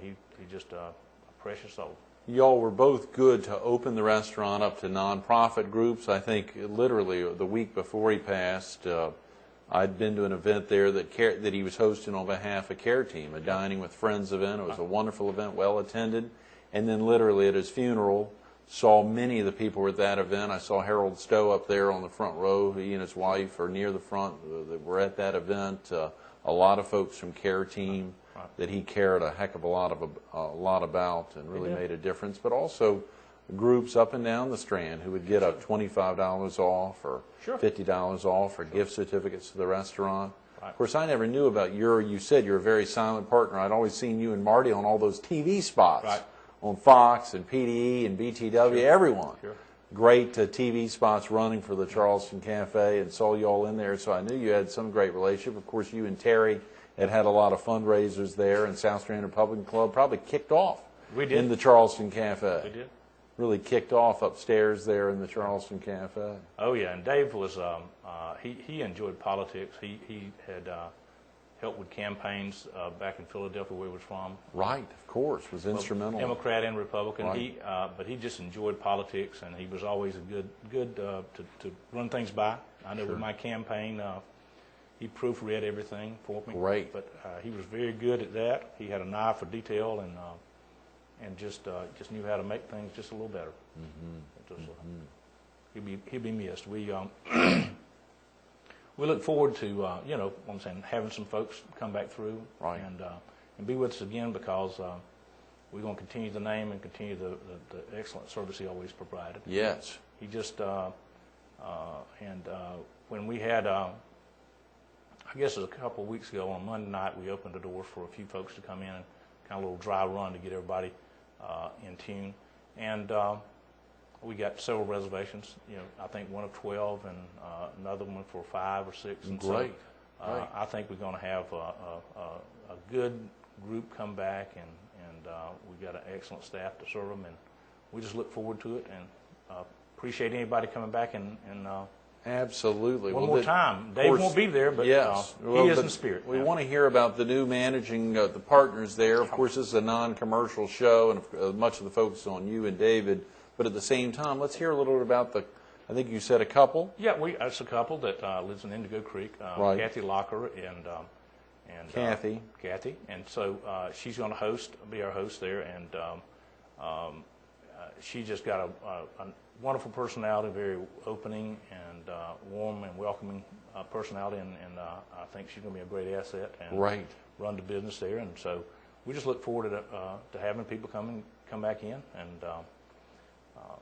he's just a precious soul. Y'all were both good to open the restaurant up to nonprofit groups. I think literally the week before he passed, I'd been to an event there that he was hosting on behalf of Care Team, a Dining with Friends event. It was a wonderful event, well attended. And then literally at his funeral, saw many of the people were at that event. I saw Harold Stowe up there on the front row. He and his wife are near the front. That were at that event. A lot of folks from Care Team that he cared a heck of a lot about and really made a difference. But also groups up and down the Strand who would get up $25 off or $50 off or gift certificates to the restaurant. Of course, I never knew about you said you're a very silent partner. I'd always seen you and Marty on all those TV spots on Fox and PDE and BTW, everyone. Great TV spots running for the Charleston Café, and saw you all in there, so I knew you had some great relationship. Of course, you and Terry had a lot of fundraisers there, and South Strand Republican Club probably kicked off in the Charleston Café. We did. Really kicked off upstairs there in the Charleston Café. Oh yeah, and Dave was he enjoyed politics. He had helped with campaigns back in Philadelphia, where he was from. Right, of course, was instrumental. Democrat and Republican. Right. But he just enjoyed politics, and he was always a good to run things by. I know with my campaign, he proofread everything for me. Great. But he was very good at that. He had an eye for detail, and just knew how to make things just a little better. He'll be missed. We look forward to what I'm saying, having some folks come back through and be with us again, because we're going to continue the name and continue the excellent service he always provided. Yes. He just when we had I guess it was a couple of weeks ago on Monday night, we opened the doors for a few folks to come in and kind of a little dry run to get everybody in tune, and we got several reservations. I think one of 12 and another one for 5 or 6. And Great. So, I think we're going to have a good group come back, and we've got an excellent staff to serve them, and we just look forward to it, and appreciate anybody coming back and absolutely. One more time. Dave won't be there, but he is in spirit. We want to hear about the new managing the partners there. Of course, this is a non-commercial show, and much of the focus is on you and David. But at the same time, let's hear a little bit about I think you said a couple. Yeah, it's a couple that lives in Indigo Creek, Kathy Locker and Kathy. Kathy, and so she's going to be our host there, and she just got a wonderful personality, very opening and warm and welcoming personality, and I think she's going to be a great asset and run the business there. And so we just look forward to having people come back in, and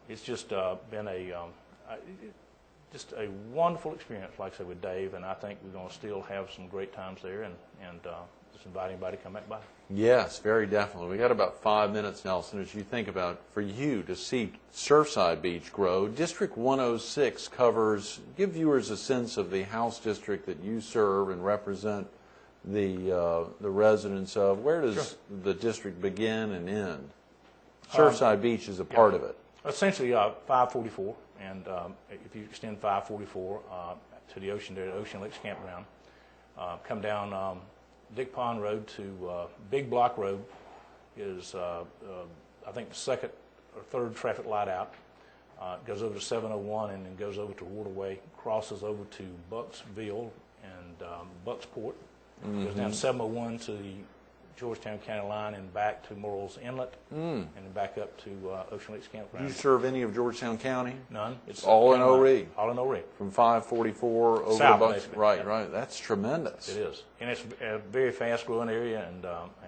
it's just been just a wonderful experience, like I said, with Dave, and I think we're going to still have some great times there, and just invite anybody to come back by. Yes, very definitely. We got about 5 minutes, Nelson, as you think about for you to see Surfside Beach grow. District 106 give viewers a sense of the House district that you serve and represent the residents of. Where does the district begin and end? Surfside Beach is a part of it. Essentially, 544, and if you extend 544 to the ocean there, the Ocean Lakes Campground, come down Dick Pond Road to Big Block Road is, I think, the second or third traffic light out. Goes over to 701 and then goes over to Waterway, crosses over to Bucksville and Bucksport, goes down 701 to the Georgetown County line and back to Morrill's Inlet, and then back up to Ocean Lakes Campground. Do you serve any of Georgetown County? None. It's all in O-Rig. All in O-Rig. From 544 over South, to Bucks. basically. Right. That's tremendous. It is, and it's a very fast-growing area. And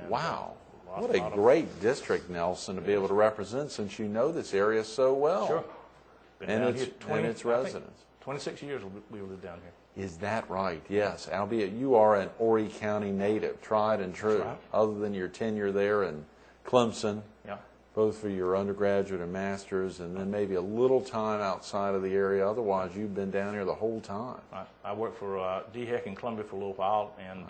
wow, what a great district, Nelson, to be able to represent, since you know this area so well. Sure. And its residents. 26 years we lived down here. Is that right? Yes. Albeit you are an Horry County native, tried and true. That's right. Other than your tenure there in Clemson, Yeah. both for your undergraduate and master's, and then maybe a little time outside of the area. Otherwise, you've been down here the whole time. I worked for DHEC in Columbia for a little while, and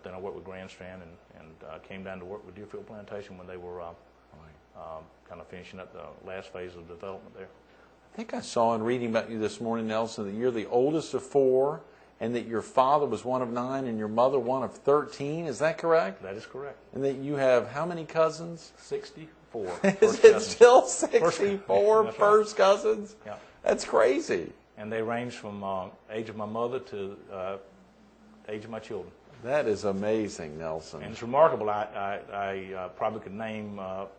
then I worked with Grand Strand, and came down to work with Deerfield Plantation when they were kind of finishing up the last phase of development there. I think I saw in reading about you this morning, Nelson, that you're the oldest of 4, and that your father was one of 9 and your mother one of 13. Is that correct? That is correct. And that you have how many cousins? 64. Is it still 64 That's first cousins? Yeah. That's crazy. And they range from age of my mother to age of my children. That is amazing, Nelson. And it's remarkable. I probably could name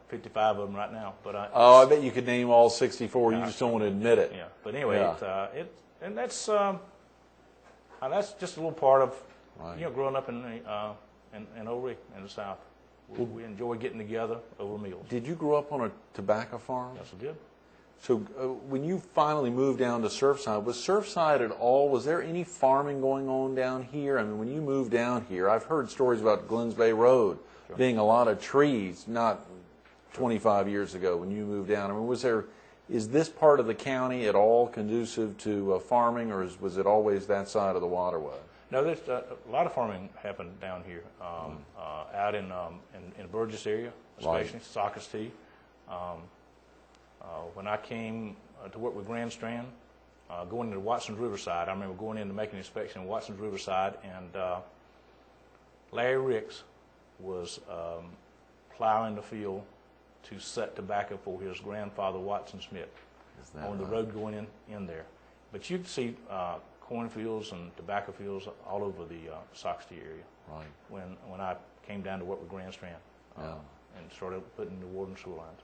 55 of them right now. But I bet you could name all 64. You just don't want to admit it. Yeah. But anyway, Yeah. and that's just a little part of Right. growing up in Old Rick in the South. We enjoy getting together over meals. Did you grow up on a tobacco farm? Yes, we did. So when you finally moved down to Surfside, was Surfside at all, was there any farming going on down here? I mean, when you moved down here, I've heard stories about Glens Bay Road being a lot of trees, not 25 years ago when you moved down. I mean, is this part of the county at all conducive to farming, or was it always that side of the waterway? No, there's a lot of farming happened down here, out in the Burgess area, especially Socastee. When I came to work with Grand Strand, going into Watson's Riverside, I remember going in to make an inspection in Watson's Riverside, and Larry Ricks was plowing the field to set tobacco for his grandfather, Watson Smith, on the road going in there. But you could see cornfields and tobacco fields all over the Socastee area. Right. When I came down to work with Grand Strand and started putting the water and sewer lines.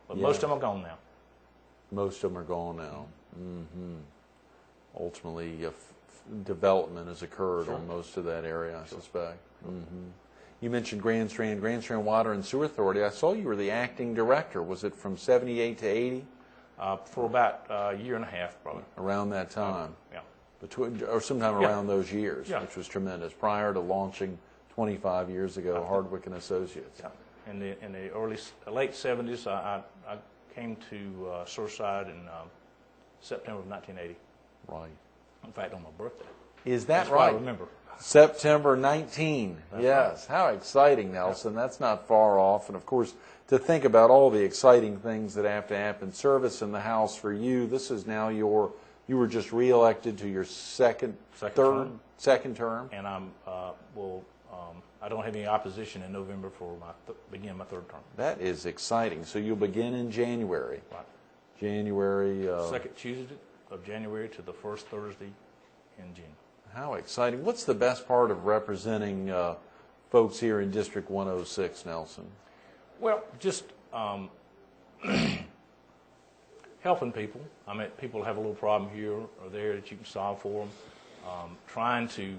But Yeah. most of them are gone now. Most of them are gone now. Mm-hmm. Ultimately, development has occurred on most of that area, I suspect. Mm-hmm. You mentioned Grand Strand Water and Sewer Authority. I saw you were the acting director. Was it from 78 to 80? For about a year and a half, probably. Around that time? Yeah. Or sometime around those years, Yeah. which was tremendous, prior to launching 25 years ago, Hardwick and Associates. Yeah. In the late 70s, I came to Surfside in September of 1980. Right. In fact, on my birthday. Is that That's right? why I remember. September 19. That's Yes. How exciting, Nelson. That's not far off. And, of course, to think about all the exciting things that have to happen. Service in the House for you. This is now you were just reelected to your second term. And I don't have any opposition in November for begin my third term. That is exciting. So you'll begin in January. Right. January. Second Tuesday of January to the first Thursday in June. How exciting. What's the best part of representing folks here in District 106, Nelson? Well, just helping people. I mean, people have a little problem here or there that you can solve for them. Trying to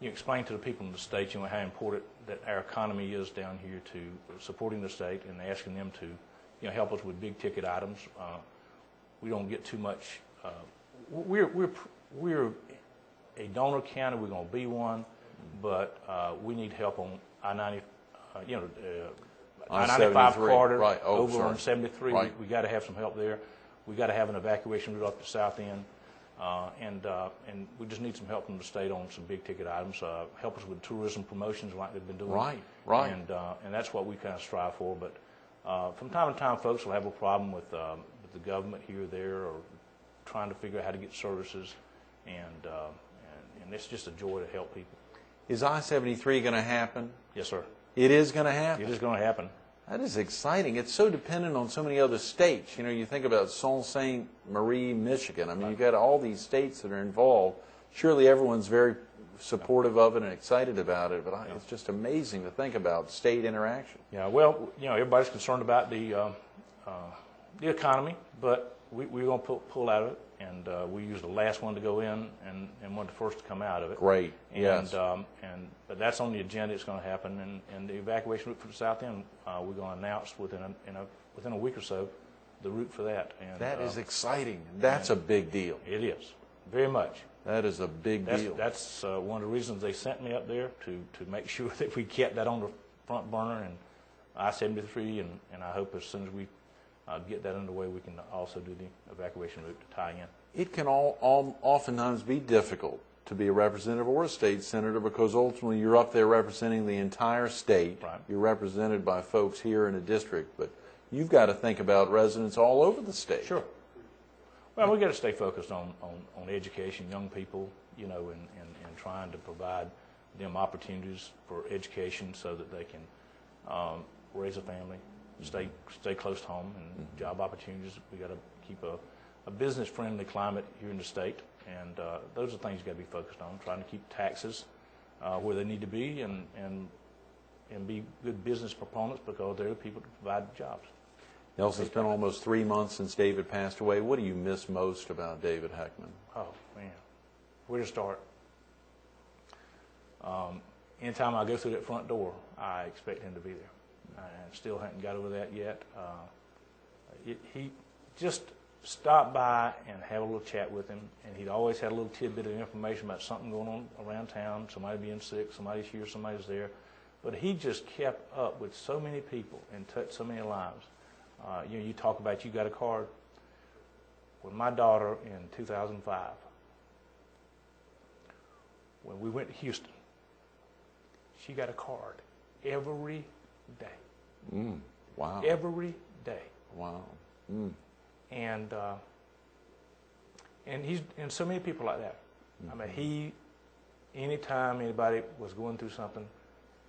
explain to the people in the state, how important that our economy is down here to supporting the state and asking them to, help us with big ticket items. We don't get too much. We're a donor county. We're going to be one, but we need help on I-90. I-95 corridor over on 73. Right. We got to have some help there. We got to have an evacuation route up the south end. And we just need some help from the state on some big ticket items. Help us with tourism promotions like they've been doing. Right. And that's what we kind of strive for. But from time to time, folks will have a problem with the government here or there, or trying to figure out how to get services. And it's just a joy to help people. Is I-73 going to happen? Yes, sir. It is going to happen? It is going to happen. That is exciting. It's so dependent on so many other states. You think about Sault Ste. Marie, Michigan. I mean, you've got all these states that are involved. Surely everyone's very supportive of it and excited about it, but it's just amazing to think about state interaction. Yeah, well, everybody's concerned about the economy, but we're going to pull out of it, and we use the last one to go in and one of the first to come out of it. Great, yes. But that's on the agenda. It's going to happen, and the evacuation route for the south end, we're going to announce within a week or so the route for that. And that is exciting. That's a big deal. It is, very much. That is a big deal. That's one of the reasons they sent me up there, to make sure that we kept that on the front burner, and I-73, and I hope as soon as we get that underway, we can also do the evacuation route to tie in. It can oftentimes be difficult to be a representative or a state senator, because ultimately you're up there representing the entire state. Right. You're represented by folks here in a district, but you've got to think about residents all over the state. Sure. Well, we've got to stay focused on education, young people, you know, and trying to provide them opportunities for education so that they can raise a family, stay close to home, and job opportunities. We got to keep a business-friendly climate here in the state, and those are things you got to be focused on. Trying to keep taxes where they need to be, and be good business proponents, because they're the people to provide jobs. Nelson, it's been almost 3 months since David passed away. What do you miss most about David Heckman? Oh man, where to start? Anytime I go through that front door, I expect him to be there. I still haven't got over that yet. He just stopped by and have a little chat with him, and he'd always had a little tidbit of information about something going on around town, somebody being sick, somebody's here, somebody's there. But he just kept up with so many people and touched so many lives. You know, you talk about you got a card. When my daughter in 2005, when we went to Houston, she got a card every day. Wow. Every day. Wow. And so many people like that. I mean, anytime anybody was going through something,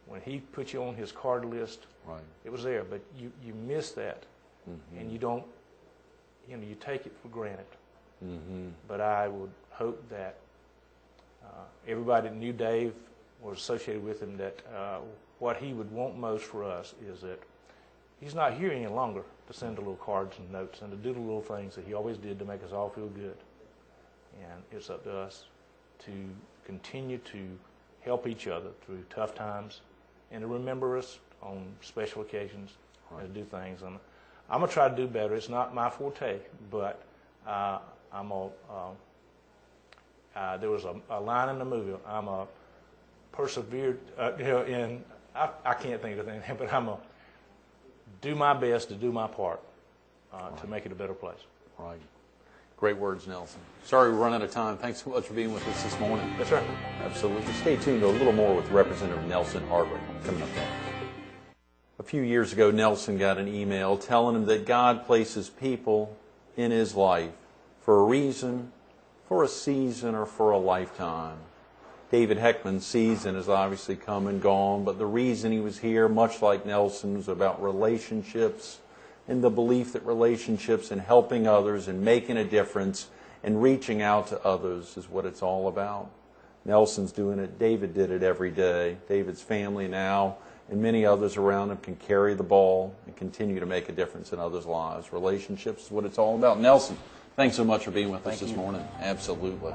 when he put you on his card list, right, it was there. But you miss that, and you don't, you know, you take it for granted. But I would hope that everybody that knew Dave, was associated with him, that what he would want most for us is that he's not here any longer to send the little cards and notes and to do the little things that he always did to make us all feel good. And it's up to us to continue to help each other through tough times and to remember us on special occasions, right, and to do things. And I'm going to try to do better. It's not my forte, but there was a line in the movie, I'm a persevered, you know, in, I can't think of anything, but I'm going to do my best to do my part to make it a better place. Right. Great words, Nelson. Sorry we run out of time. Thanks so much for being with us this morning. Yes, sir. Absolutely. Stay tuned to a little more with Representative Nelson Hardwick coming up next. A few years ago, Nelson got an email telling him that God places people in his life for a reason, for a season, or for a lifetime. David Heckman's season has obviously come and gone, but the reason he was here, much like Nelson, was about relationships and the belief that relationships and helping others and making a difference and reaching out to others is what it's all about. Nelson's doing it. David did it every day. David's family now and many others around him can carry the ball and continue to make a difference in others' lives. Relationships is what it's all about. Nelson, thanks so much for being with us this morning. Absolutely.